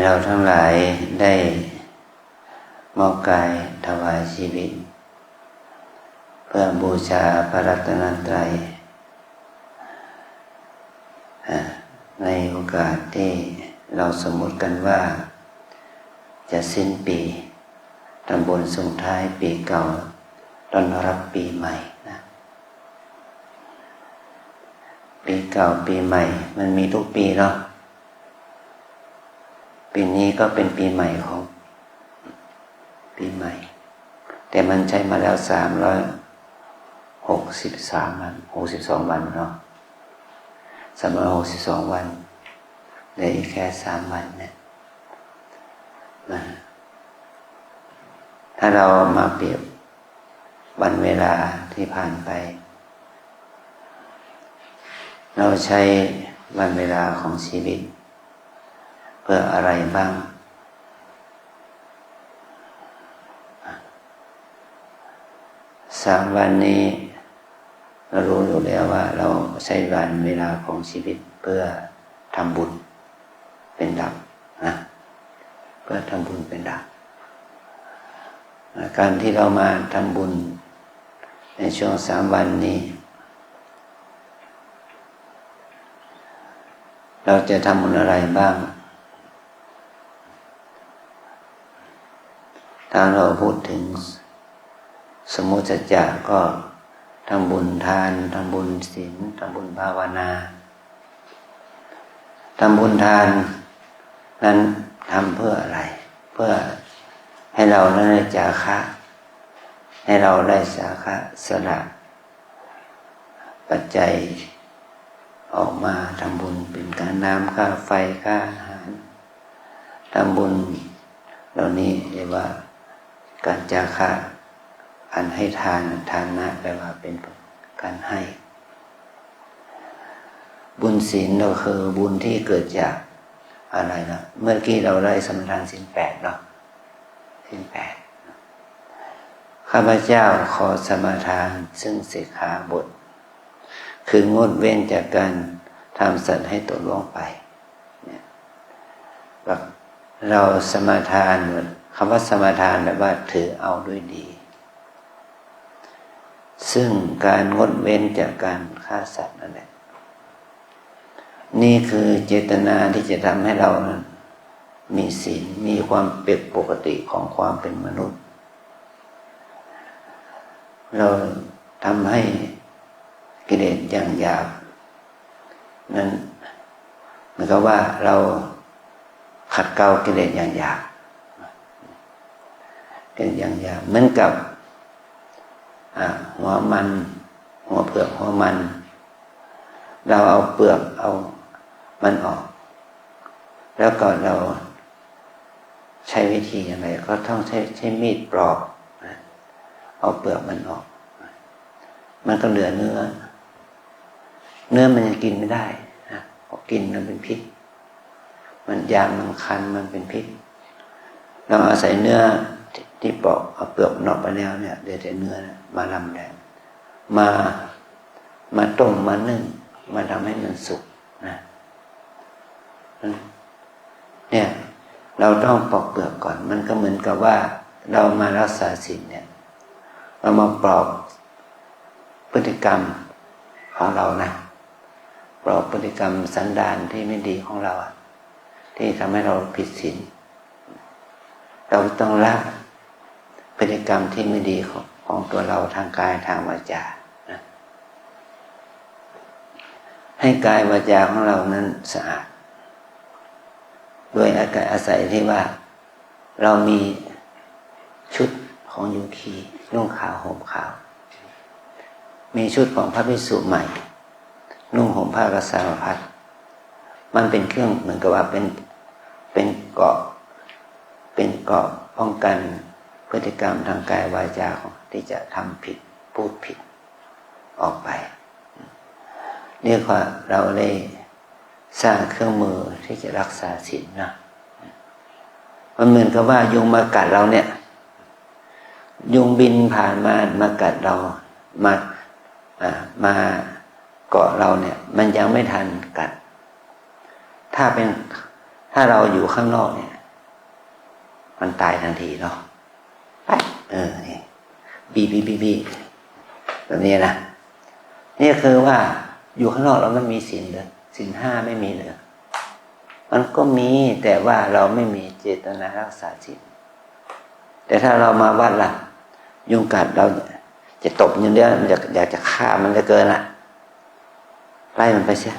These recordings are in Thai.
เราทั้งหลายได้มอบกายถวายชีวิตเพื่อบูชาพระรัตนตรัยในโอกาสที่เราสมมุติกันว่าจะสิ้นปีทำบุญส่งท้ายปีเก่าต้อนรับปีใหม่นะปีเก่าปีใหม่มันมีทุกปีเนาะปีนี้ก็เป็นปีใหม่ของปีใหม่แต่มันใช้มาแล้ว363 วัน62 วันเนาะ362 วันเหลืออีกแค่3 วันเนี่ยถ้าเรามาเปรียบวันเวลาที่ผ่านไปเราใช้วันเวลาของชีวิตเพื่ออะไรบ้าง3 วันนี้เรารู้อยู่แล้วว่าเราใช้วันเวลาของชีวิตเพื่อทำบุญเป็นหลักนะเพื่อทำบุญเป็นหลักการที่เรามาทำบุญในช่วง3 วันนี้เราจะทำบุญอะไรบ้างถ้าเราพูดถึงสมมุติสัจจะก็ทำบุญทานทำบุญศีลทำบุญภาวนาทำบุญทานนั้นทำเพื่ออะไรเพื่อให้เราได้จาคะให้เราได้สาคะสละปัจจัยออกมาทำบุญเป็นการน้ำค่าไฟค่าอาหารทำบุญเหล่านี้เรียกว่าการจาคะอันให้ทานทานนะแปลว่าเป็นการให้บุญศีลก็คือบุญที่เกิดจากอะไรนะเมื่อกี้เราได้สมทานศีล 8เนาะศีล 8ข้าพเจ้าขอสมาทานซึ่งสิกขาบทคืองดเว้นจากการทำสัตว์ให้ตกล่วงไปเนี่ยแบบเราสมาทานคำว่าสมาทานแบบว่าถือเอาด้วยดีซึ่งการงดเว้นจากการฆ่าสัตว์นั่นแหละนี่คือเจตนาที่จะทำให้เรามีศีลมีความเป็นปกติของความเป็นมนุษย์เราทำให้กิเลสอย่างหยาบนั้นเหมือนกับว่าเราขัดเกลากิเลสอย่างหยาบกิเลสอย่างหยาบเหมือนกับหัวมันหัวเปลือกหัวมันเราเอาเปลือกเอามันออกแล้วก็เราใช้วิธีอย่างไรก็ต้องใช้มีดปลอกเอาเปลือกมันออกมันก็เหลือเนื้อมันยังกินไม่ได้นะพอกินมันเป็นพิษมันยางมันคันมันเป็นพิษเราอาศัยเนื้อที่ปอกเอาเปลือกนอกไปแล้วเนี่ยเดี๋ยวแต่เนื้อมาลำแดงมาต้มมานึ่งมาทำให้มันสุกนะเนี่ยเราต้องปอกเปลือกก่อนมันก็เหมือนกับว่าเรามารักษาศีลเนี่ยเรามาปลอกพฤติกรรมของเรานะปลอกพฤติกรรมสันดานที่ไม่ดีของเราที่ทำให้เราผิดศีลเราต้องละพฤติกรรมที่ไม่ดีของตัวเราทางกายทางวาจานะให้กายวาจาของเรานั้นสะอาดโดยอาศัยที่ว่าเรามีชุดของโยคีนุ่งขาวห่มขาวมีชุดของพระภิกษุใหม่นุ่งห่มผ้ากสาวพัดมันเป็นเครื่องเหมือนกับว่าเป็นเกราะป้องกันพฤติกรรมทางกายวาจาของที่จะทำผิดพูดผิดออกไปเรียกว่าเราได้สร้างเครื่องมือที่จะรักษาศีลนะมันเหมือนกับว่ายุงมากัดเราเนี่ยยุงบินผ่านมากัดเรามาเกาะเราเนี่ยมันยังไม่ทันกัดถ้าเราอยู่ข้างนอกเนี่ย มันตายทันทีเนาะนี่บีแบบนี้นะนี่คือว่าอยู่ข้างนอกเราไม่มีศีลเลยศีลห้าไม่มีเลยมันก็มีแต่ว่าเราไม่มีเจตนารักษาศีลแต่ถ้าเรามาวัดล่ะยุงกัดเราจะตบอย่างเดียวมันอยากจะฆ่ามันจะเกินละไล่มันไปเสีย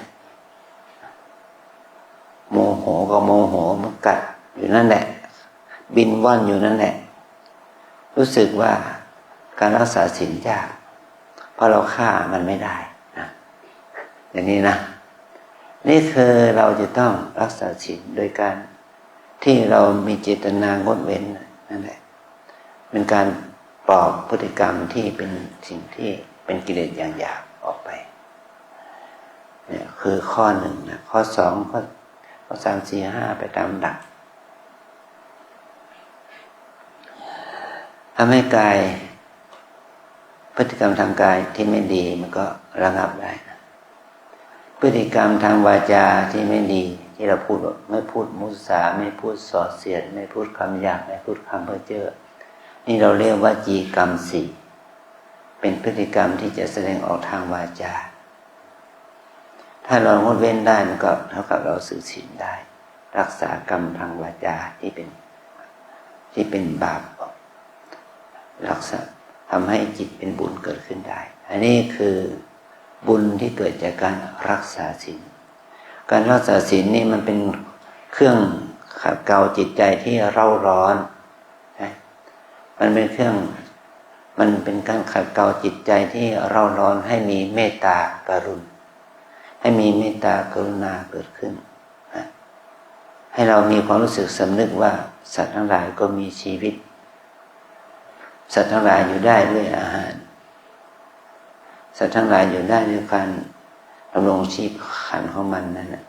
โมโหก็โมโหมันกัดอยู่นั่นแหละบินว่อนอยู่นั่นแหละรู้สึกว่าการรักษาศีลยากเพราะเราฆ่ามันไม่ได้นะอย่างนี้นะนี่คือเราจะต้องรักษาศีลโดยการที่เรามีเจตนางดเว้นนั่นแหละเป็นการปลอบพฤติกรรมที่เป็นสิ่งที่เป็นกิเลสอย่างหยาบออกไปเนี่ยคือข้อหนึ่งนะข้อสองข้อสามสี่ห้าไปตามลำดับทำให้กายพฤติกรรมทางกายที่ไม่ดีมันก็ระงับได้นะพฤติกรรมทางวาจาที่ไม่ดีที่เราพูดไม่พูดมุสาไม่พูดส่อเสียดไม่พูดคำหยาบไม่พูดคำเพ้อเจ้อนี่เราเรียกว่าจีกรรมสี่เป็นพฤติกรรมที่จะแสดงออกทางวาจาถ้าเรางดเว้นได้มันก็เท่ากับเราสื่อศีลได้รักษากรรมทางวาจาที่เป็นบาปรักษาทำให้จิตเป็นบุญเกิดขึ้นได้อันนี้คือบุญที่เกิดจากการรักษาศีลการรักษาศีลนี่มันเป็นเครื่องขัดเกลาจิตใจที่เร่าร้อนมันเป็นการขัดเกลาจิตใจที่เร่าร้อนให้มีเมตตากรุณาให้มีเมตตากรุณาเกิดขึ้นให้เรามีความรู้สึกสำนึกว่าสัตว์ทั้งหลายก็มีชีวิตสัตว์ทั้งหลายอยู่ได้ด้วยอาหารสัตว์ทั้งหลายอยู่ได้ด้วยการดำรงชีพขันของมันนั่นแหละ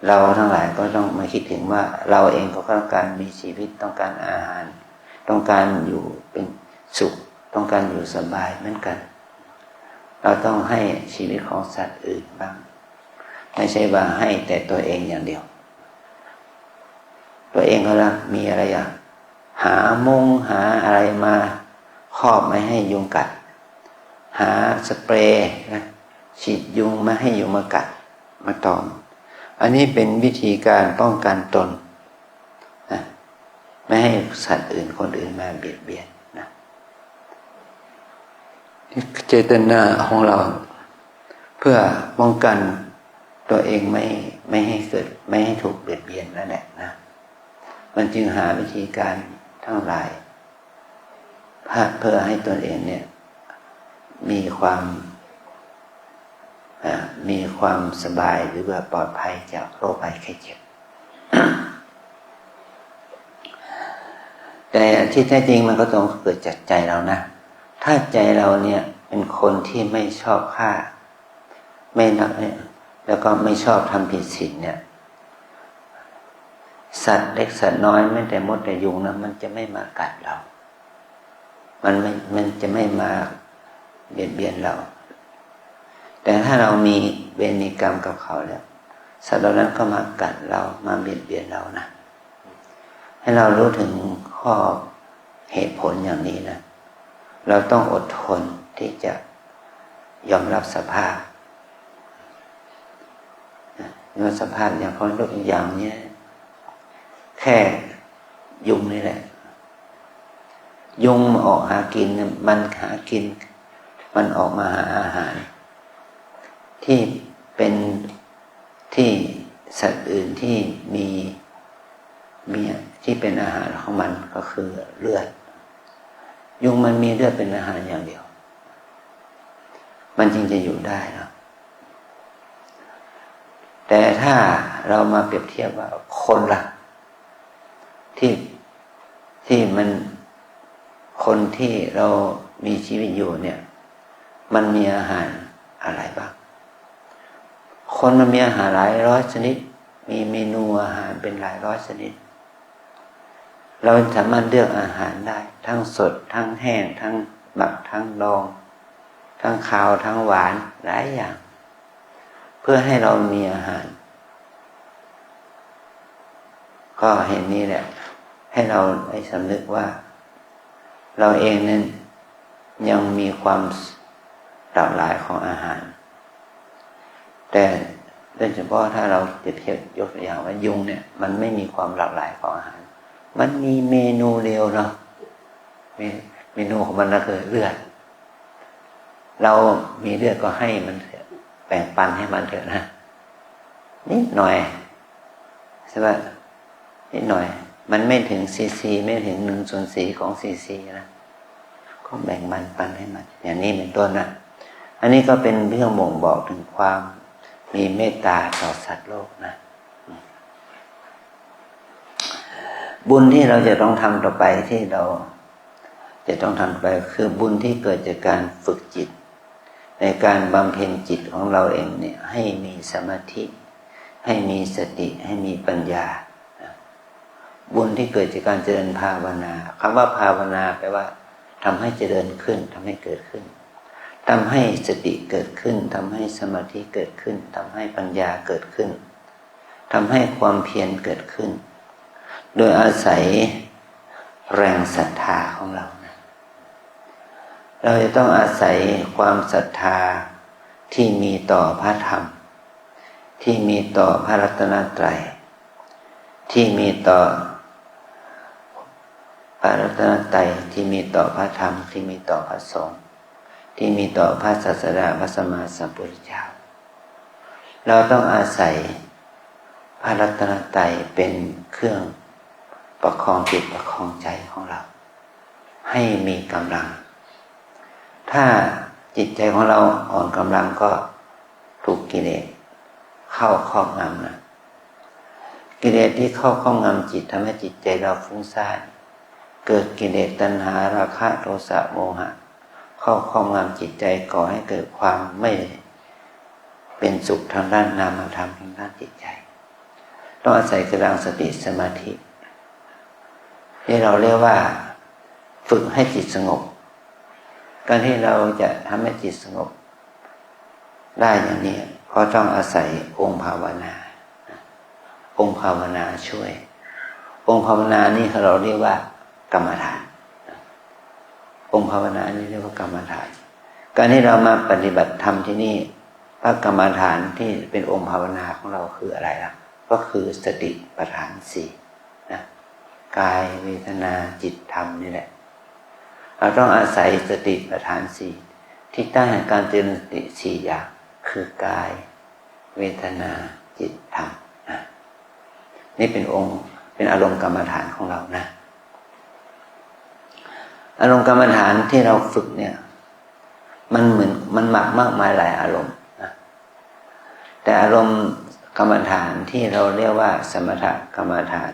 เราทั้งหลายก็ต้องมาคิดถึงว่าเราเองก็ต้องการมีชีวิตต้องการอาหารต้องการอยู่เป็นสุขต้องการอยู่สบายเหมือนกันเราต้องให้ชีวิตของสัตว์อื่นบ้างไม่ใช่ว่าให้แต่ตัวเองอย่างเดียวตัวเองก็ละมีอะไรหามุ้งหาอะไรมาครอบไม่ให้ยุงกัดหาสเปรย์นะฉีดยุงไม่ให้ยุงมากัดมาตอมอันนี้เป็นวิธีการป้องกันตนนะไม่ให้สัตว์อื่นคนอื่นมาเบียดเบียนนะเจตนาของเราเพื่อป้องกันตัวเองไม่ให้เกิดไม่ให้ถูกเบียดเบียนนั่นแหละนะมันจึงหาวิธีการทั้งหลายเพื่อให้ตนเองเนี่ยมีความสบายหรือว่าปลอดภัยจากโรคภัยไข้เจ็บ แต่ที่แท้จริงมันก็ต้องเกิดจากใจเรานะถ้าใจเราเนี่ยเป็นคนที่ไม่ชอบฆ่าไม่นักแล้วก็ไม่ชอบทำผิดศีลเนี่ยสัตว์เล็กสัตว์น้อยไม่แต่มดแต่ยุงนะมันจะไม่มากัดเรามันจะไม่มาเบียดเบียนเราแต่ถ้าเรามีเวรมีกรรมกับเขาแล้วสัตว์เหล่านั้นก็มากัดเรามาเบียดเบียนเรานะให้เรารู้ถึงข้อเหตุผลอย่างนี้นะเราต้องอดทนที่จะยอมรับสภาพยอมสภาพอย่างคนตัวอย่างนี้แค่ยุงนี่แหละยุงออกหากินมันหากินมันออกมาหาอาหารที่เป็นที่สัตว์อื่นที่มีที่เป็นอาหารของมันก็คือเลือดยุงมันมีเลือดเป็นอาหารอย่างเดียวมันจึงจะอยู่ได้เนาะแต่ถ้าเรามาเปรียบเทียบว่าคนล่ะที่มันคนที่เรามีชีวิตอยู่เนี่ยมันมีอาหารอะไรบ้างคนมันมีอาหารหลายร้อยชนิดมีเมนูอาหารเป็นหลายร้อยชนิดเราสามารถเลือกอาหารได้ทั้งสดทั้งแห้งทั้งหมักทั้งดองทั้งคาวทั้งหวานหลายอย่างเพื่อให้เรามีอาหารก็เห็นนี่แหละใ ให้เราได้สำนึกว่าเราเองนั้นยังมีความหลากหลายของอาหารแต่โดยเฉพาะถ้าเราเปรียบเทียบยกตัวอย่างว่ายุงเนี่ยมันไม่มีความหลากหลายของอาหารมันมีเมนูเดียวเนาะเมนูของมันก็คือเลือดเรามีเลือดก็ให้มันเถอะแบ่งปันให้มันเถอะนะนิดหน่อยใช่ไหมนิดหน่อยมันไม่ถึงซีไม่ถึง1/4ของซีนะก็แบ่งมันปันให้มันอย่างนี้เป็นต้นนะอันนี้ก็เป็นเรื่องบ่งบอกถึงความมีเมตตาต่อสัตว์โลกนะบุญที่เราจะต้องทำต่อไปที่เราจะต้องทำต่อไปคือบุญที่เกิดจากการฝึกจิตในการบำเพ็ญจิตของเราเองเนี่ยให้มีสมาธิให้มีสติให้มีปัญญาบุญที่เกิดจากการเจริญภาวนาคำว่าภาวนาแปลว่าทำให้เจริญขึ้นทำให้เกิดขึ้นทำให้สติเกิดขึ้นทำให้สมาธิเกิดขึ้นทำให้ปัญญาเกิดขึ้นทำให้ความเพียรเกิดขึ้นโดยอาศัยแรงศรัทธาของเรานะเราจะต้องอาศัยความศรัทธาที่มีต่อพระธรรมที่มีต่อพระรัตนตรัยที่มีต่อพระรัตนตรัยที่มีต่อพระธรรมที่มีต่อพระสงฆ์ที่มีต่อพระศาสดาพระสัมมาสัมพุทธเจ้าเราต้องอาศัยพระรัตนตรัยเป็นเครื่องประคองจิตประคองใจของเราให้มีกำลังถ้าจิตใจของเราอ่อนกำลังก็ถูกกิเลสเข้าครอบงำนะกิเลสที่เข้าครอบงำจิตทำให้จิตใจเราฟุ้งซ่านเกิดกิเลสตัณหาราคะโทสะโมหะเข้าครอบงำจิตใจก่อให้เกิดความไม่เป็นสุขทางด้านนามธรรมทางด้านจิตใจต้องอาศัยกำลังสติสมาธิที่เราเรียกว่าฝึกให้จิตสงบการที่เราจะทำให้จิตสงบได้อย่างนี้ก็ต้องอาศัยองค์ภาวนาองค์ภาวนาช่วยองค์ภาวนานี่เราเรียกว่ากรรมฐานองค์ภาวนานี่เรียกว่ากรรมฐานการที่เรามาปฏิบัติธรรมที่นี่พระกรรมฐานที่เป็นองค์ภาวนาของเราคืออะไรล่ะก็คือสติปัฏฐาน4นะกายเวทนาจิตธรรมนี่แหละเราต้องอาศัยสติปัฏฐาน4ที่ตั้งแห่งการเจริญสติ4อย่างคือกายเวทนาจิตธรรมนะนี่เป็นองค์เป็นอารมณ์กรรมฐานของเรานะอารมณ์กรรมฐานที่เราฝึกเนี่ยมันเหมือนมันมากมายหลายอารมณ์นะแต่อารมณ์กรรมฐานที่เราเรียกว่าสมถกรรมฐาน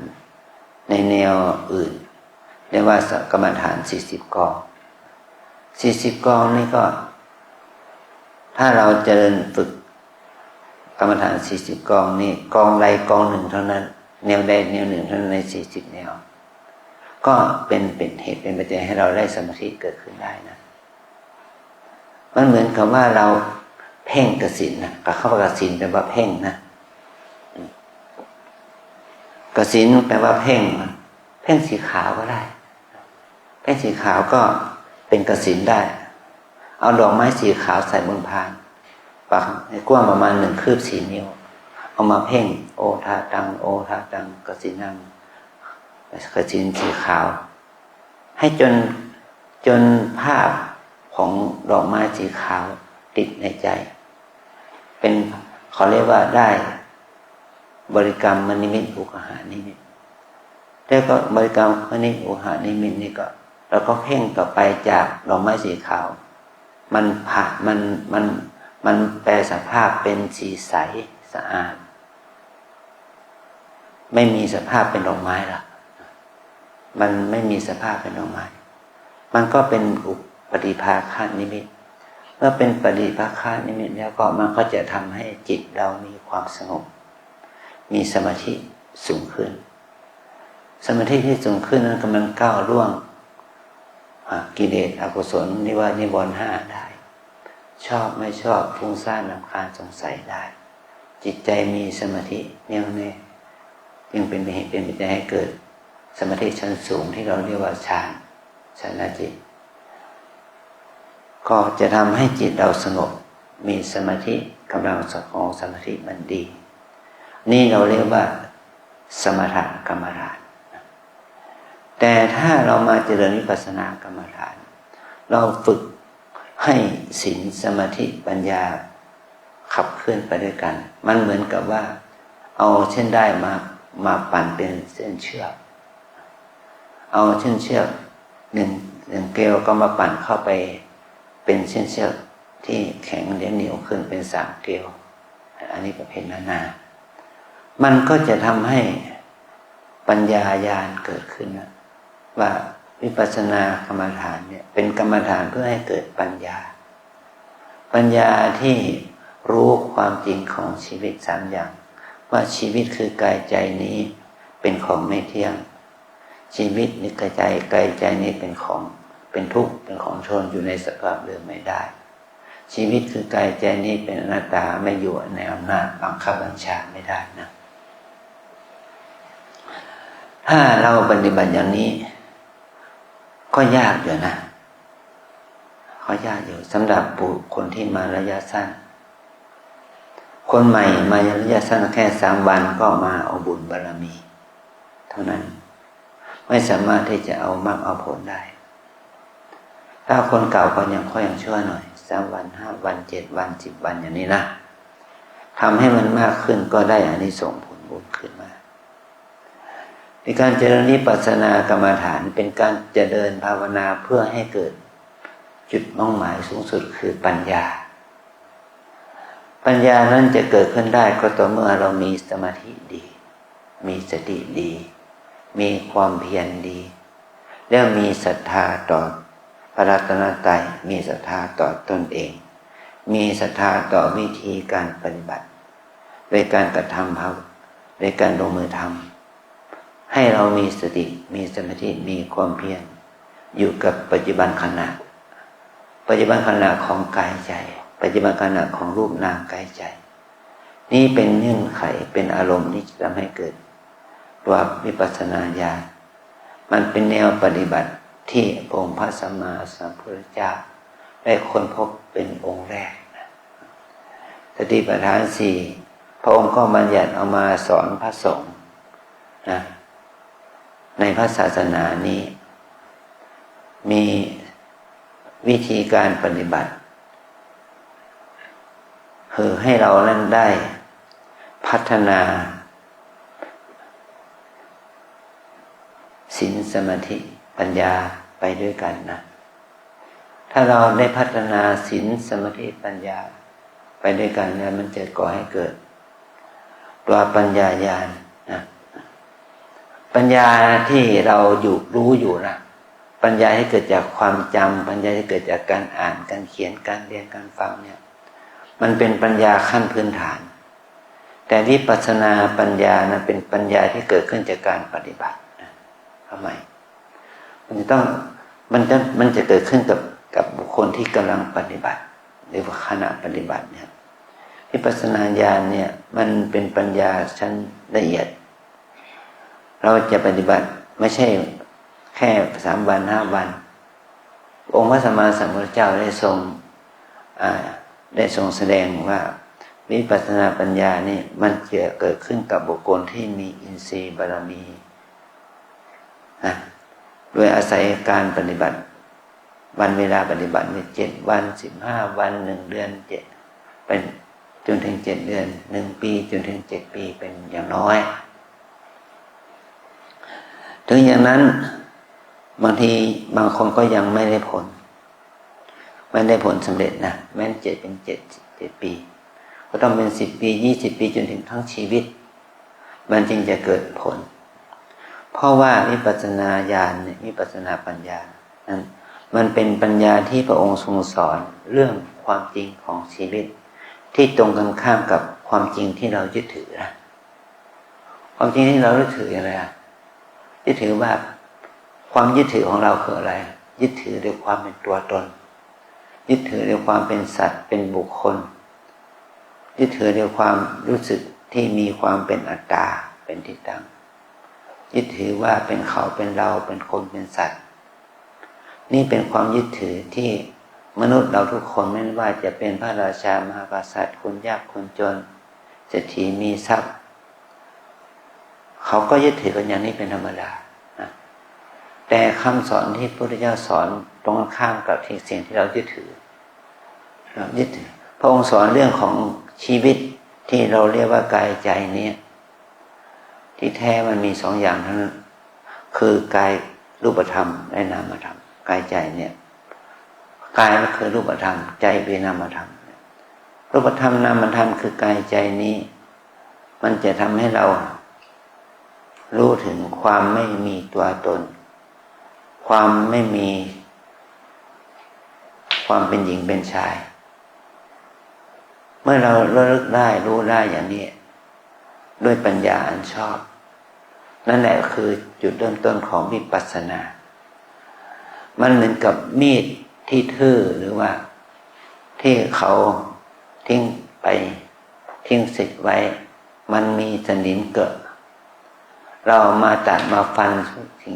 ในแนวอื่นเรียกว่ากรรมฐาน40 กอง40 กองนี่ก็ถ้าเราเจริญฝึกกรรมฐาน40 กองนี่กองใดกองหนึ่งเท่านั้นแนวใดแนวหนึ่งเท่านั้นใน40 แนวก็เป็นเหตุเป็นปัจจัยให้เราได้สมาธิเกิดขึ้นได้นะมันเหมือนกับว่าเราเพ่งกสิณนะกับเข้ากสิณแปลว่าเพ่งนะกสิณแปลว่าเพ่งเพ่งสีขาวก็ได้เพ่งสีขาวก็เป็นกสิณได้เอาดอกไม้สีขาวใส่บนพานปักให้กว้างประมาณ1 คืบ 4 นิ้วเอามาเพ่งโอทาตังโอทาตังกสิณังกสิณสีขาวให้จนภาพของดอกไม้สีขาวติดในใจเป็นเขาเรียกว่าได้บริกรรมมนิมิตอุกหานิมิตแล้วก็บริกรรมมนิมิตอุกหานิมิตนี่ก็แล้วก็เพ่งต่อไปจากดอกไม้สีขาวมันผ่ามันแปลสภาพเป็นสีใสสะอาดไม่มีสภาพเป็นดอกไม้หรอกมันไม่มีสภาพเป็นดอกไม้มันก็เป็นอุปฏิภาคนิมิตเมื่อเป็นปฏิภาคนิมิตแล้วก็มันก็จะทำให้จิตเรามีความสงบมีสมาธิสูงขึ้นสมาธิที่สูงขึ้นนั้นกำลังก้าวล่วงกิเลสอกุศลนิวรณ์5ได้ชอบไม่ชอบฟุ้งซ่านรำคาญสงสัยได้จิตใจมีสมาธิแน่วแน่จึงเป็นเหตุเป็นปัจจัยให้เกิด สมาธิชั้นสูงที่เราเรียกว่าฌานจิตก็จะทำให้จิตเราสงบมีสมาธิกำลังของสมาธิมันดีนี่เราเรียกว่าสมถกรรมฐานแต่ถ้าเรามาเจริญวิปัสสนากรรมฐานเราฝึกให้ศีลสมาธิปัญญาขับเคลื่อนไปด้วยกันมันเหมือนกับว่าเอาเส้นได้มาปั่นเป็นเส้นเชือกเอาเส้นเชือกหนึ่งเกลียวก็มาปั่นเข้าไปเป็นเส้นเชือกที่แข็งเหนียวขึ้นเป็น3เกลียวอันนี้ประเภทนามันก็จะทำให้ปัญญาญาณเกิดขึ้นนะว่าวิปัสสนากรรมฐานเนี่ยเป็นกรรมฐานเพื่อให้เกิดปัญญาที่รู้ความจริงของชีวิต3อย่างว่าชีวิตคือกายใจนี้เป็นของไม่เที่ยงชีวิตนี้กายใจนี้เป็นทุกข์เป็นของทนอยู่ในสภาพเดิมไม่ได้ชีวิตคือกายใจนี้เป็นอนัตตาไม่อยู่ในอำนาจบังคับบัญชาไม่ได้นะถ้าเราปฏิบัติอย่างนี้ก็ยากอยู่นะก็ยากอยู่สำหรับบุคคลที่มาระยะสั้นคนใหม่มาระยะสั้นแค่3 วันก็มาเอาบุญบารมีเท่านั้นไม่สามารถที่จะเอามรรคเอาผลได้ถ้าคนเก่าก็ยังค่อยยังชั่วหน่อย3 วัน5 วัน7 วัน10 วันอย่างนี้นะทำให้มันมากขึ้นก็ได้อานิสงส์ผลบุญขึ้นมาในการเจริญวิปัสสนากรรมฐานเป็นการเจริญภาวนาเพื่อให้เกิดจุดมุ่งหมายสูงสุดคือปัญญานั้นจะเกิดขึ้นได้ก็ต่อเมื่อเรามีสมาธิดีมีสติดีมีความเพียรดีแล้วมีศรัทธาต่อพระรัตนตรัยมีศรัทธาต่อตนเองมีศรัทธาต่อวิธีการปฏิบัติโดยการกระทำโดยการลงมือทำให้เรามีสติมีสมาธิมีความเพียรอยู่กับปัจจุบันขณะของกายใจปัจจุบันขณะของรูปนามกายใจนี่เป็นเงื่อนไขเป็นอารมณ์ที่จะทำให้เกิดตัววิปัสสนาญาณมันเป็นแนวปฏิบัติที่องค์พระสัมมาสัมพุทธเจ้าได้ค้นพบเป็นองค์แรกสติปัฏฐาน4พระองค์ก็บัญญัติเอามาสอนพระสงฆ์นะในพระศาสนานี้มีวิธีการปฏิบัติคือให้เรานั้นได้พัฒนาศีลสมาธิปัญญาไปด้วยกันนะถ้าเราได้พัฒนาศีลสมาธิปัญญาไปด้วยกันเนี่ยมันจะก่อให้เกิดตัวปัญญาญาณนะปัญญาที่เรารู้อยู่นะปัญญาที่เกิดจากความจำปัญญาที่เกิดจากการอ่านการเขียนการเรียนการฟังเนี่ยมันเป็นปัญญาขั้นพื้นฐานแต่วิปัสสนาปัญญานะเป็นปัญญาที่เกิดขึ้นจากการปฏิบัติทำไมมันจะเกิดขึ้นกับบุคคลที่กำลังปฏิบัติหรือว่าขณะปฏิบัติเนี่ยวิปัสสนาญาณเนี่ยมันเป็นปัญญาชั้นละเอียดเราจะปฏิบัติไม่ใช่แค่3 วัน5 วันองค์พระสัมมาสัมพุทธเจ้าได้ทรงแสดงว่าวิปัสสนาปัญญานี่มันจะเกิดขึ้นกับบุคคลที่มีอินทรีย์บารมีโดยอาศัยการปฏิบัติวันเวลาปฏิบัติใน7 วัน15 วัน1 เดือน7เป็นจนถึง7 เดือน1 ปีจนถึง7 ปีเป็นอย่างน้อยถึงอย่างนั้นบางทีบางคนก็ยังไม่ได้ผลสำเร็จนะแม้น7 เป็น7 ปีก็ต้องเป็น10 ปี20 ปีจนถึงทั้งชีวิตมันจึงจะเกิดผลเพราะว่าวิปัสสนาญาณวิปัสสนาปัญญานั้นมันเป็นปัญญาที่พระองค์ทรงสอนเรื่องความจริงของชีวิตที่ตรงกันข้ามกับความจริงที่เรายึดถือนะความจริงที่เรายึดถืออะไรยึดถือว่าความยึดถือของเราคืออะไรยึดถือด้วยความเป็นตัวตนยึดถือด้วยความเป็นสัตว์เป็นบุคคลยึดถือด้วยความรู้สึกที่มีความเป็นอัตตาเป็นที่ตั้ง ยึดถือว่าเป็นเขาเป็นเราเป็นคนเป็นสัตว์นี่เป็นความยึดถือที่มนุษย์เราทุกคนไม่ว่าจะเป็นพระราชามหากษัตริย์คนยากคนจนเศรษฐีมีทรัพย์เขาก็ยึดถือกันอย่างนี้เป็นธรรมดานะแต่คำสอนที่พระพุทธเจ้าสอนตรงข้ามกับสิ่งที่เรายึดถือพระองค์สอนเรื่องของชีวิตที่เราเรียกว่ากายใจนี้ที่แท้มันมี2 อย่างเท่านั้นคือกายรูปธรรมและนามธรรมกายใจเนี่ยกายมันคือรูปธรรมใจเป็นนามธรรมรูปธรรมนามธรรมคือกายใจนี้มันจะทำให้เรารู้ถึงความไม่มีตัวตนความไม่มีความเป็นหญิงเป็นชายเมื่อเราระลึกได้รู้ได้อย่างนี้ด้วยปัญญาอันชอบนั่นแหละคือจุดเริ่มต้นของวิปัสสนามันเหมือนกับมีดที่ทื่อหรือว่าที่เขาทิ้งไปทิ้งเสร็จไว้มันมีสนิมเกิดเรามาตัดมาฟันสิ่ง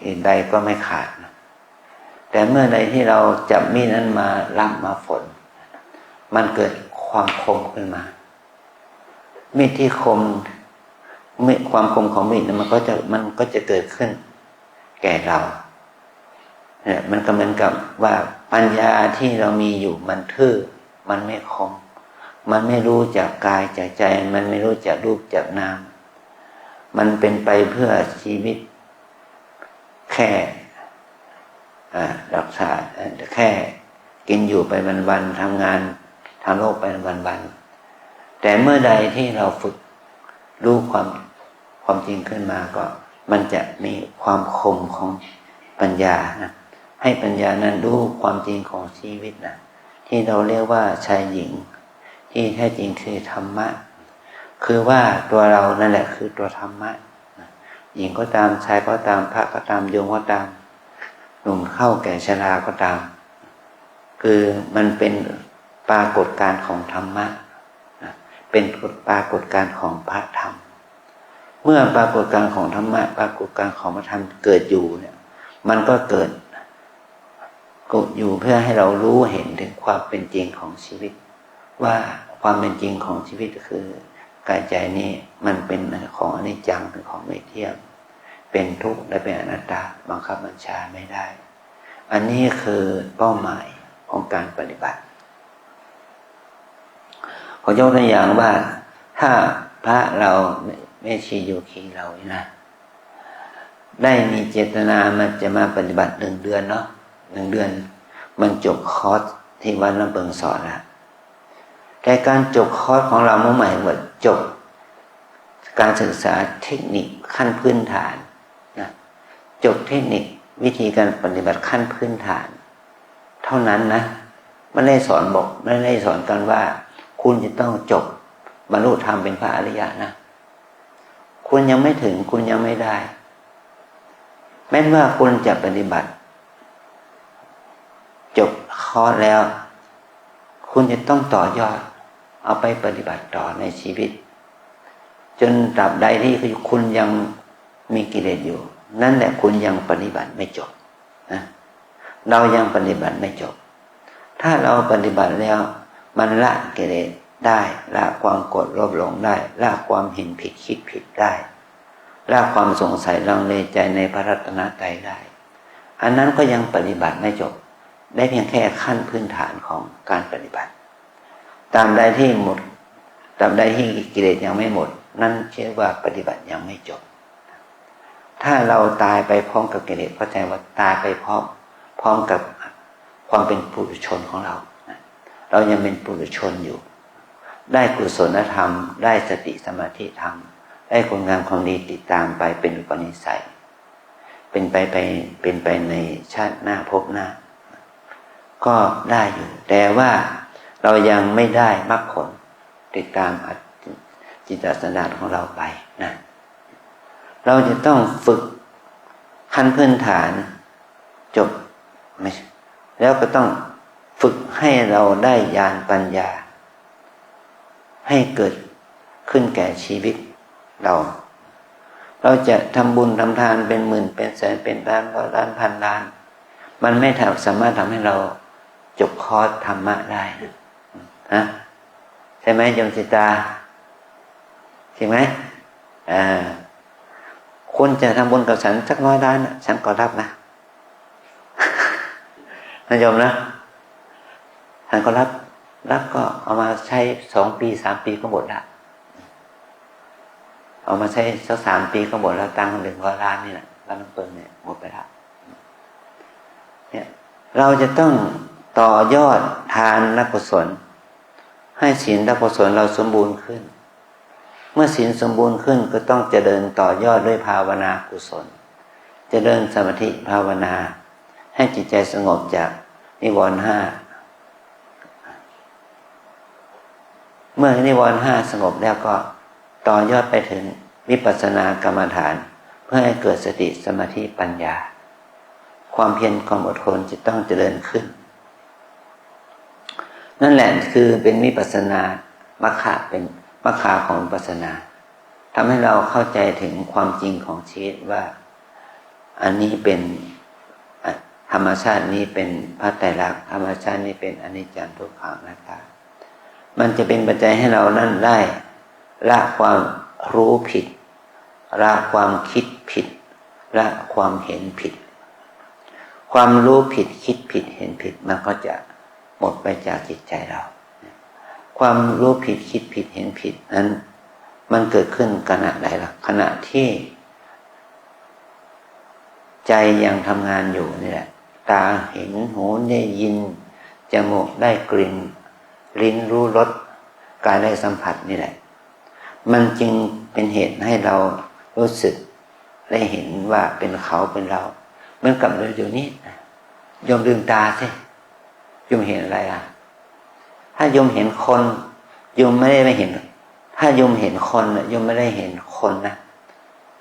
อื่นใดก็ไม่ขาดนะแต่เมื่อใดที่เราจับมีดนั้นมารับมาฝนมันเกิดความคมขึ้นมามีดที่คมความคมของมีดมันก็จะเกิดขึ้นแก่เราเนี่ยมันก็เหมือนกับว่าปัญญาที่เรามีอยู่มันทื่อมันไม่คมมันไม่รู้จักกายจากใจมันไม่รู้จักรูปจากนามมันเป็นไปเพื่อชีวิตแค่รักษาแค่กินอยู่ไปวันๆทำงานทางโลกไปวันๆแต่เมื่อใดที่เราฝึกรู้ความจริงขึ้นมาก็มันจะมีความคมของปัญญานะให้ปัญญานั้นรู้ความจริงของชีวิตนะที่เราเรียกว่าชายหญิงที่แท้จริงคือธรรมะคือว่าตัวเรานั่นแหละคือตัวธรรมะหญิงก็ตามชายก็ตามพระก็ตามโยมก็ตามหนุ่มเข้าแก่ชราก็ตามคือมันเป็นปรากฏการณ์ของธรรมะเป็นปรากฏการณ์ของพระธรรมเมื่อปรากฏการณ์ของธรรมะปรากฏการณ์ของพระธรรมเกิดอยู่เนี่ยมันก็เกิดอยู่เพื่อให้เรารู้เห็นถึงความเป็นจริงของชีวิตว่าความเป็นจริงของชีวิตคือกายใจนี้มันเป็นของอนิจจังเป็นของไม่เที่ยงเป็นทุกข์และเป็นอนัตตาบังคับบัญชาไม่ได้อันนี้คือเป้าหมายของการปฏิบัติขอยกตัวอย่างว่าถ้าพระเราแม่ชีโยคีเรานะได้มีเจตนามันจะมาปฏิบัติ1 เดือนเนาะ1 เดือนมันจบคอร์สที่วัดลำเบิงสอนแล้วแต่การจบคอร์สของเราเมื่อใหม่ว่าจบการศึกษาเทคนิคขั้นพื้นฐานนะจบเทคนิควิธีการปฏิบัติขั้นพื้นฐานเท่านั้นนะไม่ได้สอนกันว่าคุณจะต้องจบบรรลุธรรมเป็นพระอริยะนะคุณยังไม่ถึงคุณยังไม่ได้แม้ว่าคุณจะปฏิบัติจบคอร์สแล้วคุณจะต้องต่อยอดเอาไปปฏิบัติต่อในชีวิตจนตราบใดที่คุณยังมีกิเลสอยู่นั่นแหละคุณยังปฏิบัติไม่จบนะเรายังปฏิบัติไม่จบถ้าเราปฏิบัติแล้วมันละกิเลสได้ละความโกรธโลภหลงได้ละความเห็นผิดคิดผิดได้ละความสงสัยลังเลใจในพระรัตนตรัยได้อันนั้นก็ยังปฏิบัติไม่จบได้เพียงแค่ขั้นพื้นฐานของการปฏิบัติตามใดที่หมดตามใดที่กิเลสยังไม่หมดนั่นชื่อว่าปฏิบัติยังไม่จบถ้าเราตายไปพร้อมกับกิเลสเข้าใจว่าตายไปพร้อมกับความเป็นปุถุชนของเราเรายังเป็นปุถุชนอยู่ได้กุศลธรรมได้สติสมาธิธรรมได้คุณงามความดีติดตามไปเป็นอุปนิสัยเป็นไปในชาติหน้าภพหน้าก็ได้อยู่แต่ว่าเรายังไม่ได้มรรคผลติดตามจิตตสันดานของเราไปนะเราจะต้องฝึกขั้นพื้นฐานจบไม่แล้วก็ต้องฝึกให้เราได้ญาณปัญญาให้เกิดขึ้นแก่ชีวิตเรา เราจะทำบุญทำทานเป็นหมื่นเป็นแสนเป็นล้านร้อยล้านพันล้านมันไม่สามารถทำให้เราจบคอร์สธรรมะได้นะใช่ไหมโยมสิตาใช่ไหมคุณจะทำบุญกับฉันสัก100 ล้านฉันก็รับนะนะโยมนะฉันก็รับก็เอามาใช้2 ปี3 ปีก็หมดละเอามาใช้สัก3 ปีก็หมดแล้วตังค์100 ล้านนี่แหละล้านน้ำเปิลเนี่ยหมดไปแล้วเนี่ยเราจะต้องต่อยอดทานและกุศลให้ศีลและกุศลเราสมบูรณ์ขึ้นเมื่อศีลสมบูรณ์ขึ้นก็ต้องเจริญต่อยอดด้วยภาวนากุศลเจริญสมาธิภาวนาให้จิตใจสงบจากนิวรณ์ 5เมื่อนิวรณ์ 5สงบแล้วก็ต่อยอดไปถึงวิปัสสนากรรมฐานเพื่อให้เกิดสติสมาธิปัญญาความเพียรความอดทนจะต้องเจริญขึ้นนั่นแหละคือเป็นวิปัสสนามรรคเป็นมรรคของวิปัสสนาทำให้เราเข้าใจถึงความจริงของชีวิตว่าอันนี้เป็นธรรมชาตินี้เป็นพระไตรลักษณ์ธรรมชาตินี้เป็นอนิจจังทุกขังอนัตตามันจะเป็นปัจจัยให้เรานั่นได้ละความรู้ผิดละความคิดผิดละความเห็นผิดความรู้ผิดคิดผิดเห็นผิดมันก็จะหมดไปจากจิตใจเราความรู้ผิดคิดผิดเห็นผิดนั้นมันเกิดขึ้นขณะไหนล่ะขณะที่ใจยังทำงานอยู่นี่แหละตาเห็นหูได้ยินจมูกได้กลิ่นลิ้นรู้รสกายได้สัมผัสนี่แหละมันจึงเป็นเหตุให้เรารู้สึกได้เห็นว่าเป็นเขาเป็นเราเหมือนกับเราอยู่นี้โยมลืมตาสิโยมเห็นอะไรอ่ะถ้าโยมเห็นคนโยมไม่ได้เห็นถ้าโยมเห็นคนโยมไม่ได้เห็นคนนะ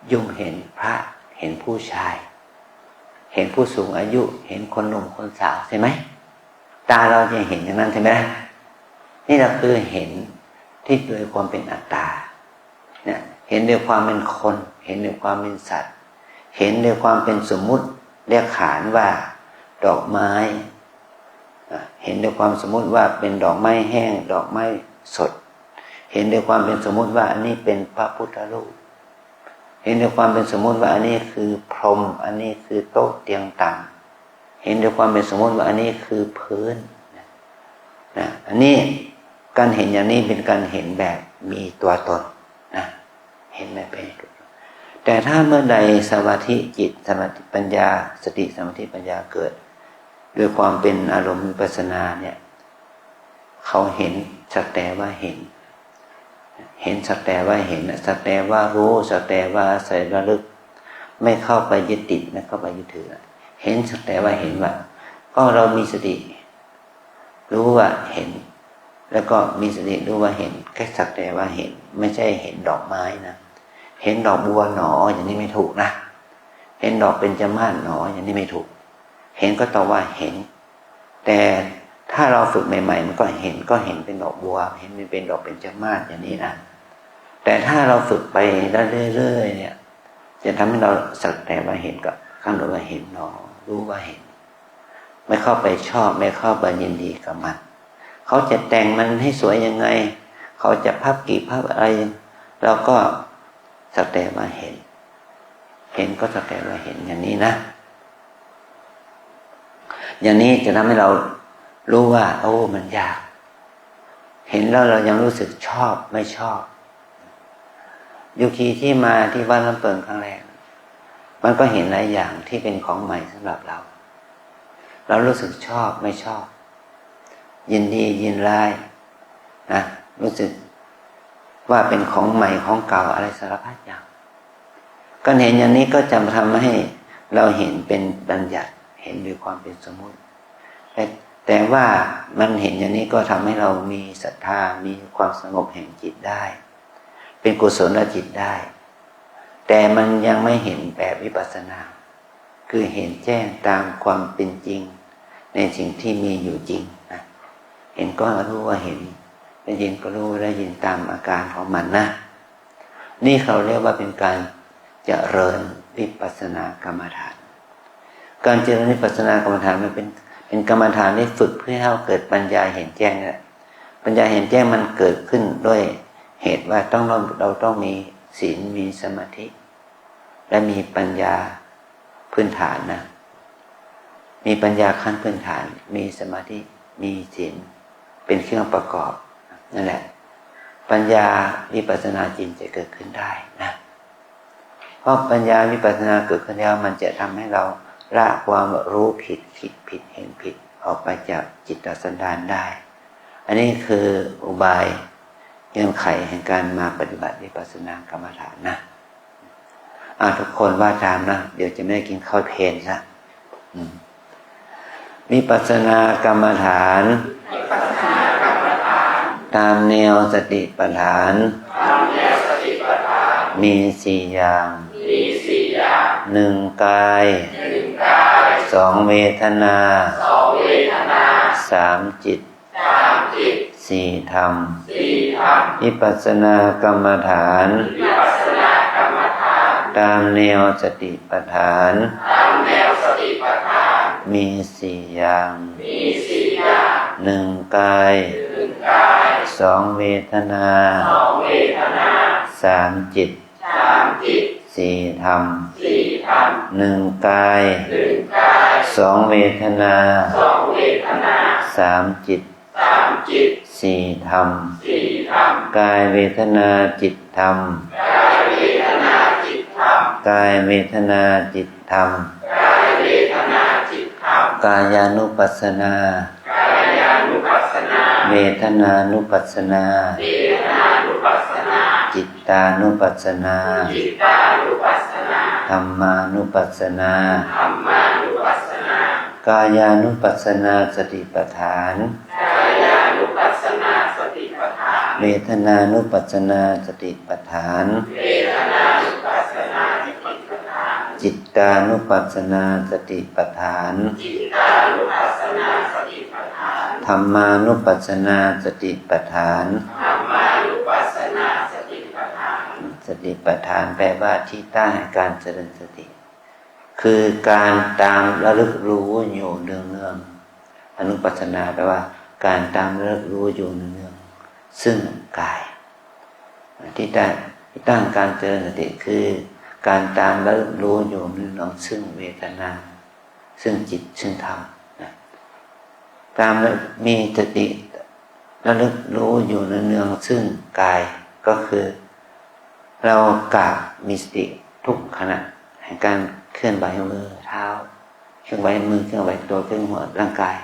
โยมเห็นพระเห็นผู้ชายเห็นผู้สูงอายุเห็นคนหนุ่มคนสาวใช่ไหมตาเราจะเห็นอย่างนั้นใช่ไหมนี่เราคือเห็นที่โดยความเป็นอัตตาเนี่ยเห็นด้วยความเป็นคนเห็นด้วยความเป็นสัตว์เห็นด้วยความเป็นสมมุติเรียกขานว่าดอกไม้เห็นด้วยความสมมุติว่าเป็นดอกไม้แห้งดอกไม้สดเห็นด้วยความเป็นสมมุติว่าอันนี้เป็นพระพุทธรูปเห็นด้วยความเป็นสมมุติว่าอันนี้คือพรหมอันนี้คือโต๊ะเตียงต่างเห็นด้วยความเป็นสมมุติว่าอันนี้คือพื้นนะอันนี้การเห็นอย่างนี้เป็นการเห็นแบบมีตัวตนนะเห็นไม่เป็นแต่ถ้าเมื่อใดสมาธิจิตสมาธิปัญญาสติสมาธิปัญญาเกิดด้วยความเป็นอารมณ์วิปัสสนาเนี่ยเขาเห็นสักแต่ว่าเห็นสักแต่ว่าเห็นสักแต่ว่ารู้สักแต่ว่าอาศัยระลึกไม่เข้าไปยึดติดไม่เข้าไปยึดถือเห็นสักแต่ว่าเห็นว่าก็เรามีสติรู้ว่าเห็นแล้วก็มีสติรู้ว่าเห็นแค่สักแต่ว่าเห็นไม่ใช่เห็นดอกไม้นะเห็นดอกบัวหนออย่างนี้ไม่ถูกนะเห็นดอกเบญจมาศหนออย่างนี้ไม่ถูกเห็นก็ตอบว่าเห็นแต่ถ้าเราฝึกใหม่ๆมันก็เห็นเป็นดอกบัวเห็นมันเป็นดอกเบญจมาศอย่างนี้นะแต่ถ้าเราฝึกไปเรื่อยๆเนี่ยจะทำให้เราสักแต่ว่าเห็นก็ข้างโดยว่าเห็นหนอรู้ว่าเห็นไม่เข้าไปชอบไม่เข้าไปยินดีกับมันเขาจะแต่งมันให้สวยยังไงเขาจะพับกี่พับอะไรเราก็สักแต่ว่าเห็นก็สักแต่ว่าเห็นอย่างนี้นะอย่างนี้จะทำให้เรารู้ว่าโอ้มันยากเห็นแล้วเรายังรู้สึกชอบไม่ชอบยุคีที่มาที่วัดลำเปิงครั้งแรกมันก็เห็นหลายอย่างที่เป็นของใหม่สำหรับเรารู้สึกชอบไม่ชอบยินดียินร้ายนะรู้สึกว่าเป็นของใหม่ของเก่าอะไรสารพัดอย่างก็เห็นอย่างนี้ก็จะทำให้เราเห็นเป็นบัญญัติเห็นด้วยความเป็นสมมุติแต่ว่ามันเห็นอย่างนี้ก็ทำให้เรามีศรัทธามีความสงบแห่งจิตได้เป็นกุศลจิตได้แต่มันยังไม่เห็นแบบวิปัสสนาคือเห็นแจ้งตามความเป็นจริงในสิ่งที่มีอยู่จริงนะเห็นก็รู้ว่าเห็นได้ยินก็รู้ได้ยินตามอาการของมันนะนี่เขาเรียกว่าเป็นการ เจริญวิปัสสนากรรมฐานการเจริญวิปัสสนากรรมฐานมันเป็นกรรมฐานที่ฝึกเพื่อให้เราเกิดปัญญาเห็นแจ้งนี่แหละปัญญาเห็นแจ้งมันเกิดขึ้นด้วยเหตุว่าเราต้องมีศีลมีสมาธิและมีปัญญาพื้นฐานนะมีปัญญาขั้นพื้นฐานมีสมาธิมีศีลเป็นเครื่องประกอบนั่นแหละปัญญาวิปัสสนาจริงจะเกิดขึ้นได้นะเพราะปัญญาวิปัสสนาเกิดขึ้นแล้วมันจะทำให้เราละความรู้ผิดคิดผิดเห็นผิดออกไปจากจิตสันดานได้อันนี้คืออุบายเงื่อนไขแห่งการมาปฏิบัติวิปัสสนากรรมฐานนะทุกคนว่าตามนะเดี๋ยวจะไม่ได้กินข้าวเพลนนะวิปัสสนากรรมฐานตามแนวสติปัฏฐานมีสี่อย่างหนึ่งกายสองเวทนาสามจิตสี่ธรรมวิปัสสนากรรมฐานตามแนวสติปัฏฐานมีสี่อย่างหนึ่งกายสองเวทนาสามจิตสี่ธรรมหนึ่งกายสองเวทนาสามจิตสี่ธรรมกายเวทนาจิตธรรมกายเวทนาจิตธรรมกายานุปัสสนาเวทนานุปัสสนาจิตตานุปัสสนาธัมมานุปัสสนากายานุปัสสนาสติปัฏฐานเวทนานุปัสสนาสติปัฏฐานจิตตานุปัสสนาสติปัฏฐานธัมมานุปัสสนาสติปัฏฐานสติปัฏฐานแปลว่าที่ตั้งแห่งการเจริญสติคือการตามระลึกรู้อยู่เนืองๆอนุปัสสนาแปลว่าการตามระลึกรู้อยู่เนืองๆซึ่งกายที่ตั้งการเจริญสติคือการตามระลึกรู้อยู่เนืองๆซึ่งเวทนาซึ่งจิตซึ่งธรรมตามมีสติระลึกรู้อยู่เนืองๆซึ่งกายก็คือเรากราบมีสติทุกขณะแห่งการเคลื่อนไหวมือเท้าเคลื่อนไหวมือเคลื่อนไหวตัวเคลื่อนหัวร่างกาย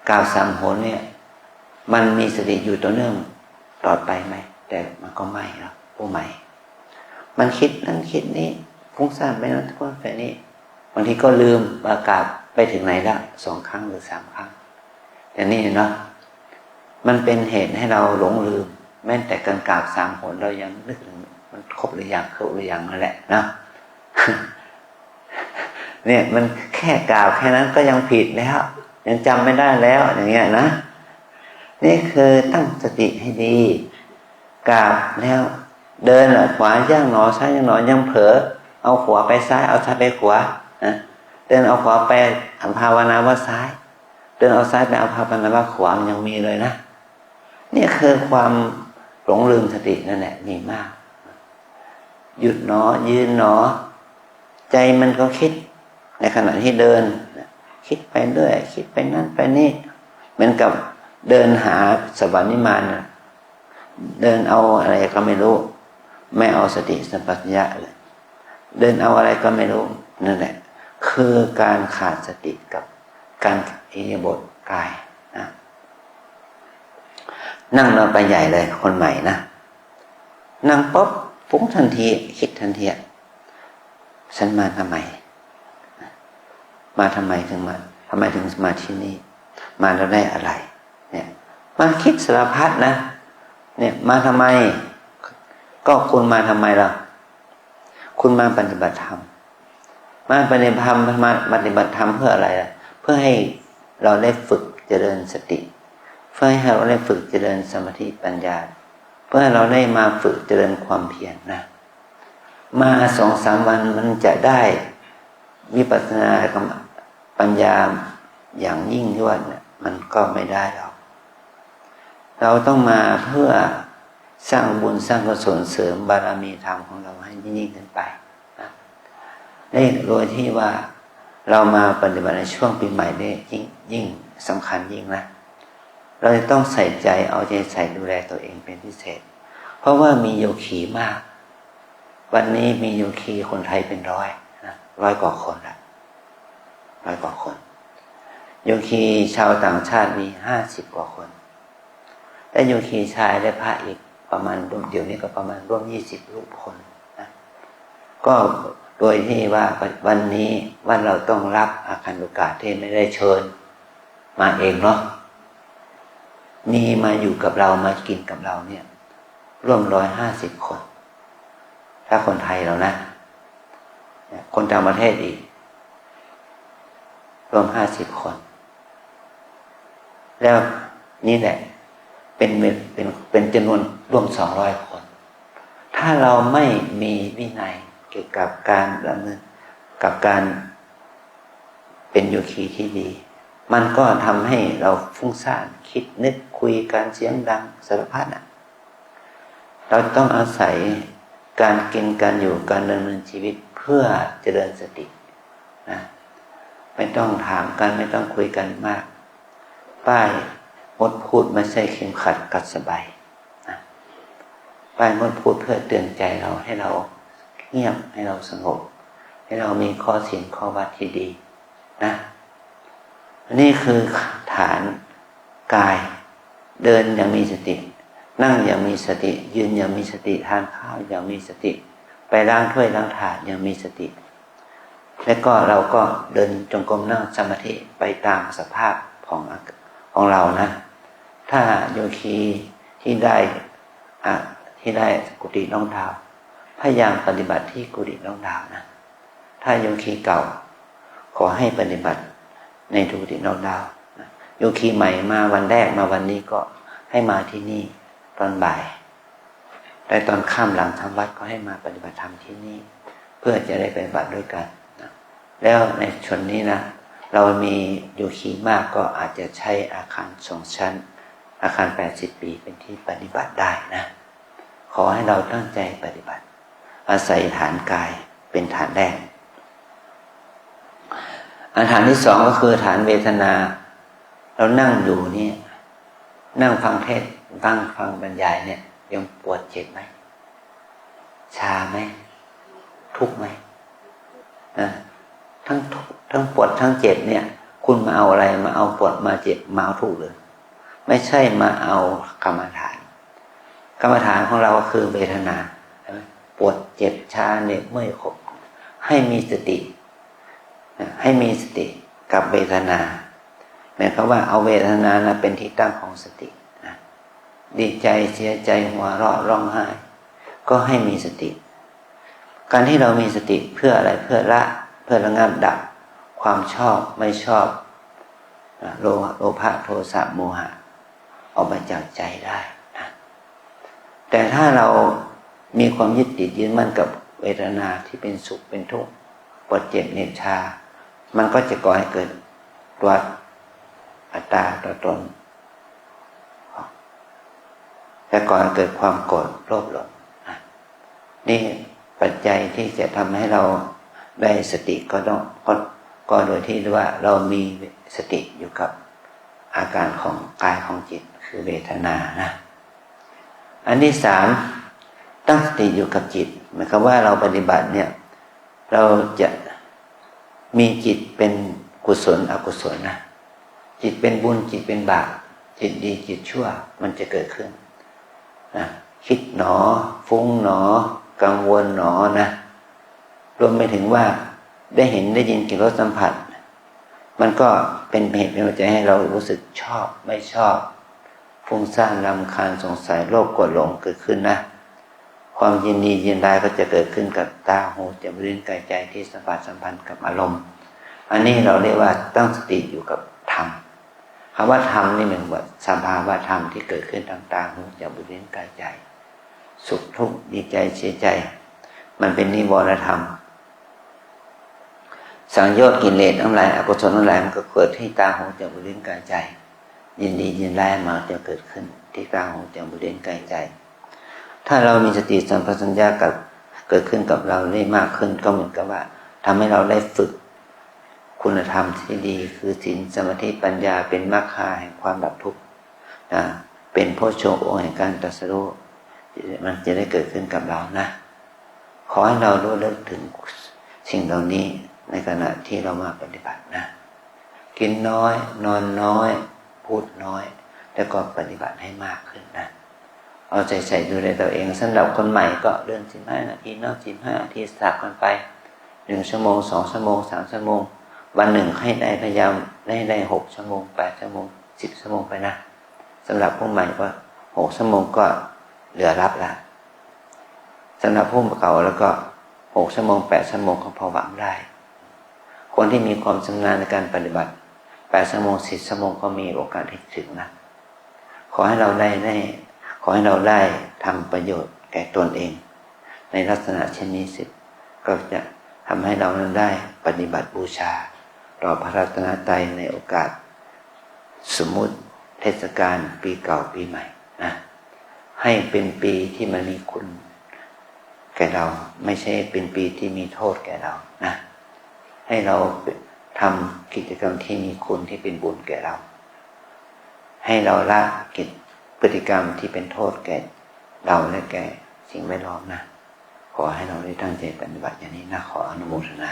กราบสามโหนเนี่ยมันมีสติอยู่ต่อเนื่องตลอดไปไหมแต่มันก็ไม่หรอกผู้ใหม่มันคิดนั่นคิดนี้ฟุ้งซ่านไปนั้นทุกคนแบบนี้บางทีก็ลืมประกาศไปถึงไหนละ2 ครั้งหรือ3 ครั้งแต่นี่เนาะมันเป็นเหตุให้เราหลงลืมแม้แต่การกราบ3 หนเรายังนึกถึงมันครบหรือยังนั่นแหละนะ เนี่ยมันแค่กราบแค่นั้นก็ยังผิดแล้วยังจำไม่ได้แล้วอย่างเงี้ยนะนี่คือตั้งสติให้ดีกราบแล้วเดินขวาย่างหนอซ้ายย่างหนอยังเผลอเอาขวาไปซ้ายเอาซ้ายไปขวานะเดินเอาขวาไปภาวนาว่าซ้ายเดินเอาซ้ายไปเอาภาวนาว่าขวามันยังมีเลยนะนี่คือความหลงลืมสตินั่นแหละมีมากหยุดหนอยืนหนอใจมันก็คิดในขณะที่เดินคิดไปเรื่อยคิดไปนั่นไปนี่เหมือนกับเดินหาสวรรค์นิมานเดินเอาอะไรก็ไม่รู้ไม่เอาสติสัมปชัญญะเลยเดินเอาอะไรก็ไม่รู้นั่นแหละคือการขาดสติกับการอิริยาบถกายนะนั่งเราไปใหญ่เลยคนใหม่นะนั่งปุ๊บฟุ้งทันทีคิดทันทีฉันมาทำไมทำไมถึงมาที่นี่มาแล้วได้อะไรเนี่ยมาคิดสารพัดนะเนี่ยมาทำไมก็คุณมาทำไมล่ะคุณมาปฏิบัติธรรมมาปฏิบัติธรรมเพื่ออะไรล่ะเพื่อให้เราได้ฝึกเจริญสติเพื่อให้เราได้ฝึกเจริญสมาธิปัญญาเพื่อให้เราได้มาฝึกเจริญความเพียรนะ มา2-3 วันมันจะได้วิปัสสนาปัญญาอย่างยิ่งยวดเนี่ยมันก็ไม่ได้หรอกเราต้องมาเพื่อสร้างบุญสร้างกุศลเสริมบารมีธรรมของเราให้ยิ่งขึ้นไปนะนี่โดยที่ว่าเรามาปฏิบัติในช่วงปีใหม่ได้ยิ่งสำคัญยิ่งนะเราจะต้องใส่ใจเอาใจใส่ดูแลตัวเองเป็นพิเศษเพราะว่ามีโยคีมากวันนี้มีโยคีคนไทยเป็น100นะ100 กว่าคนละ100 กว่าคนโยคีชาวต่างชาติมี50 กว่าคนและโยคีชายและพระอีกประมาณเดี๋ยวนี้ก็ประมาณร่วม20 รูปคนนะก็โดยที่ว่าวันนี้ว่าเราต้องรับอาคันตุกะที่ไม่ได้เชิญมาเองเนาะมีมาอยู่กับเรามากินกับเราเนี่ยร่วม150 คนถ้าคนไทยเรานะคนต่างประเทศอีกรวม50 คนแล้วนี่แหละเป็นจำนวนร่วม200 คนถ้าเราไม่มีวินัยเกี่ยวกับการดำเนินกับการเป็นโยคีที่ดีมันก็ทำให้เราฟุ้งซ่านคิดนึกคุยกันเสียงดังสารพัดอ่ะเราต้องอาศัยการกินการอยู่การดำเนินชีวิตเพื่อเจริญสตินะไม่ต้องถามกันไม่ต้องคุยกันมากป้ายงดพูดไม่ใช่เข็มขัดกัดสบายนะป้ายงดพูดเพื่อเตือนใจเราให้เราเงียบให้เราสงบให้เรามีข้อศีลข้อวัดที่ดีนะนี่คือฐานกายเดินอย่างมีสตินั่งอย่างมีสติยืนอย่างมีสติทานข้าวอย่างมีสติไปล้างถ้วยล้างถาดอย่างมีสติแล้วก็เราก็เดินจงกรมนั่งสมาธิไปตามสภาพของเรานะถ้าโยคีที่ได้กุฏิน้องดาวพยายามปฏิบัติที่กุฏิน้องดาวนะถ้าโยคีเก่าขอให้ปฏิบัติในกุฏิน้องดาวโยคีใหม่มาวันแรกมาวันนี้ก็ให้มาที่นี่ตอนบ่ายแต่ตอนค่ำหลังทำวัดก็ให้มาปฏิบัติธรรมที่นี่เพื่อจะได้ปฏิบัติด้วยกันนะแล้วในชนนี้นะเรามีโยคีมากก็อาจจะใช้อาคาร2 ชั้นอาคาร80 ปีเป็นที่ปฏิบัติได้นะขอให้เราตั้งใจปฏิบัติอาศัยฐานกายเป็นฐานแรกฐานที่2ก็คือฐานเวทนาเรานั่งอยู่นี่นั่งฟังเทศน์ฟังบรรยายเนี่ยยังปวดเจ็บไหมชาไหมทุกข์ไหมทั้งทุกข์ทั้งปวดทั้งเจ็บเนี่ยคุณมาเอาอะไรมาเอาปวดมาเจ็บมาเอาทุกข์เลยไม่ใช่มาเอากรรมฐานของเราก็คือเวทนาปวดเจ็บชาเหน็บเมื่อยขบให้มีสติกับเวทนาหมายความว่าเอาเวทนานะเป็นที่ตั้งของสตินะดีใจเสียใจหัวเราะร้องไห้ก็ให้มีสติการที่เรามีสติเพื่ออะไรเพื่อระงับดับความชอบไม่ชอบโลภะโทสะโมหะออกมาจากใจได้นะแต่ถ้าเรามีความยึดติดยึดมั่นกับเวทนาที่เป็นสุขเป็นทุกข์ปวดเจ็บเหน็บชามันก็จะก่อให้เกิดตัวอัตตาตัวตนแต่ก่อนเกิดความโกรธโลภหลงนี่ปัจจัยที่จะทำให้เราได้สติก็โดยที่ว่าเรามีสติอยู่กับอาการของกายของจิตคือเวทนานะอันที่3ตั้งสติอยู่กับจิตหมายความว่าเราปฏิบัติเนี่ยเราจะมีจิตเป็นกุศลอกุศลนะจิตเป็นบุญจิตเป็นบาปจิตดีจิตชั่วมันจะเกิดขึ้นนะคิดหนอฟุ้งหนอกังวลหนอนะรวมไปถึงว่าได้เห็นได้ยินกลิ่นรสสัมผัสมันก็เป็นเหตุเป็นปัจจัยให้เรารู้สึกชอบไม่ชอบฟุ้งซ่านรำคาญสงสัยโลภโกรธหลงเกิดขึ้นนะความยินดียินร้ายก็จะเกิดขึ้นกับตาหูจมูกลิ้นกายใจที่สัมผัสสัมพันธ์กับอารมณ์อันนี้เราเรียกว่าตั้งสติอยู่กับธรรมคำว่าธรรมนี่หมายถึงว่าสภาวะธรรมที่เกิดขึ้นทางตาหูจมูกลิ้นกายใจสุขทุกข์ดีใจเสียใจ มันเป็นนิวรณธรรมสังโยชน์กิเลสทั้งหลายอกุศลทั้งหลายมันก็เกิดที่ตาหูจมูกลิ้นกายใจยินดียินร้ายมาจะเกิดขึ้นที่ตาหูจมูกลิ้นกายใจถ้าเรามีสติสัมปชัญญะกับเกิดขึ้นกับเราได้มากขึ้นก็เหมือนกับว่าทำให้เราได้ฝึกคุณธรรมที่ดีคือศีลสมาธิปัญญาเป็นมรรคาแห่งความดับทุกข์นะเป็นโพชฌงค์องค์แห่งการตรัสรู้มันจะได้เกิดขึ้นกับเรานะขอให้เรารู้เลิกถึงสิ่งเหล่านี้ในขณะที่เรามาปฏิบัตินะกินน้อยนอนน้อยพูดน้อยแล้วก็ปฏิบัติให้มากขึ้นนะเอาใจใส่ดูแลตัวเองสำหรับคนใหม่ก็เดิน15 นาทีนอก15 นาทีสลับกันไป1 ชั่วโมง2 ชั่วโมง3 ชั่วโมงวันหนึ่งให้ได้พยายามได้6 ชั่วโมง8 ชั่วโมง10 ชั่วโมงไปนะสำหรับผู้ใหม่ก็6 ชั่วโมงก็เหลือรับละสำหรับผู้เก่าแล้วก็6 ชั่วโมง8 ชั่วโมงก็พอหวังได้คนที่มีความชำนาญในการปฏิบัติ8 ชั่วโมง10 ชั่วโมงก็มีโอกาสที่ถึงนะขอให้เราได้ทำประโยชน์แก่ตนเองในลักษณะเช่นนี้สิก็จะทำให้เรานั้นได้ปฏิบัติบูชาต่อพระรัตนตรัยในโอกาสสมมุติเทศกาลปีเก่าปีใหม่นะให้เป็นปีที่มันมีคุณแก่เราไม่ใช่เป็นปีที่มีโทษแก่เรานะให้เราทำกิจกรรมที่มีคุณที่เป็นบุญแก่เราให้เราละพฤติกรรมที่เป็นโทษแก่เราและแก่สิ่งแวดล้อมนะขอให้เราได้ตั้งใจปฏิบัติอย่างนี้นะขออนุโมทนา